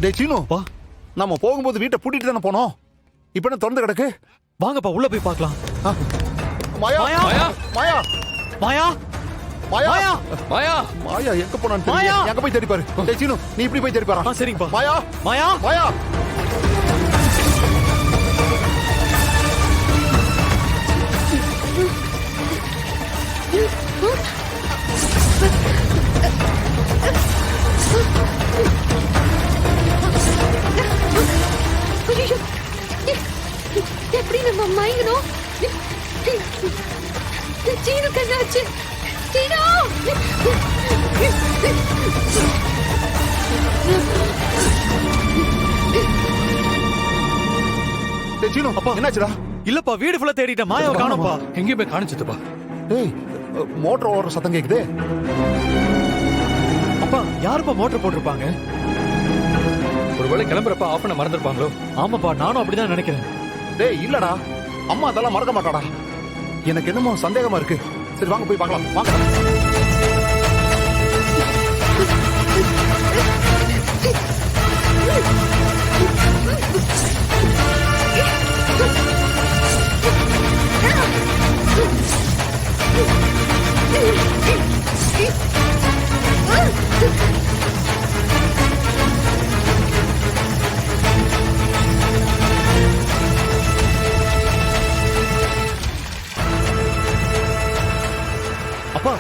டேய் சீனு, வா நம்ம போகும்போது வீட்டை பூட்டிட்டு தானே போனோம். இப்ப என்ன திறந்து கிடக்கு? வாங்கப்பா உள்ள போய் பார்க்கலாம். மாயா மாயா! மாயா மாயா மாயா மாயா மாயா மாயா மாயா எங்க போனான்னு மாயா! தெரியல. எங்க போய் தேடி பாரு. டேய் சீனு, நீ இப்படி போய் தேடி பாரு. ஆ சரிங்கப்பா. மாயா மாயா மாயா ஐயோ, எப்படி நம்ம மயங்கணும்? சீனு கண்ணாச்சு. சீனு டேய் சீனு, அப்பா. என்னாச்சுடா? இல்லப்பா வீடு ஃபுல்லா தேடிட்டேன், மாயாவை காணோம்ப்பா. எங்கேயும் போய் காணிச்சதுப்பா. டேய் மோட்டர் ஓடுற சத்தம் கேக்குதே. அப்பா யாருப்பா மோட்டர் போட்டிருப்பாங்க? ஒருவேளை கிளம்புறப்ப ஆஃப் பண்ண மறந்துருப்பாங்களோ? ஆமாப்பா நானும் அப்படிதான் நினைக்கிறேன். டேய் இல்லடா, அம்மா அதெல்லாம் மறக்க மாட்டாடா. எனக்கு என்னமோ சந்தேகமா இருக்கு. சரி வாங்க போய் பார்க்கலாம். வாங்க. அப்பா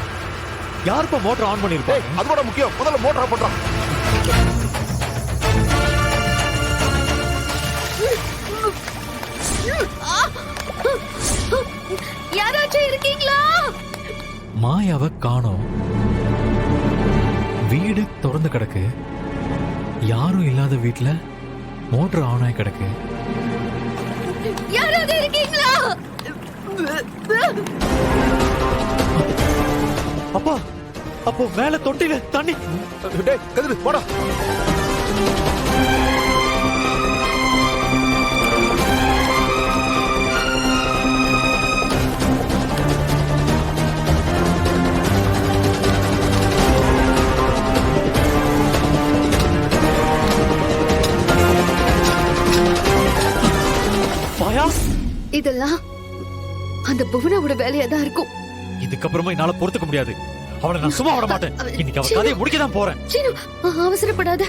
யாருப்பா மோட்டர் ஆன் டேய் பண்ணிருப்பாங்க? அதோட முக்கியம், முதல்ல மோட்டர் ஆஃப் பண்றான். யாராச்சும் இருக்கீங்களா? மாயாவை காணோம். வீடு திறந்து கிடக்கு. யாரும் இல்லாத வீட்டுல மோட்டர் ஆன் ஆகி கிடக்கு. யாராவது இருக்கீங்களா? அப்பா அப்போ மேல தொட்டில தண்ணி. டேய் கதிரு போடா. மாயா இதெல்லாம் அந்த புவனாவோட வேலையா தான் இருக்கும். இதுக்கப்புறமா என்னால பொறுத்துக்க முடியாது. அவளை நான் சும்மா விட மாட்டேன். இன்னைக்கு அவ கதையை முடிக்க தான் போறேன். சீனு அவசரப்படாத.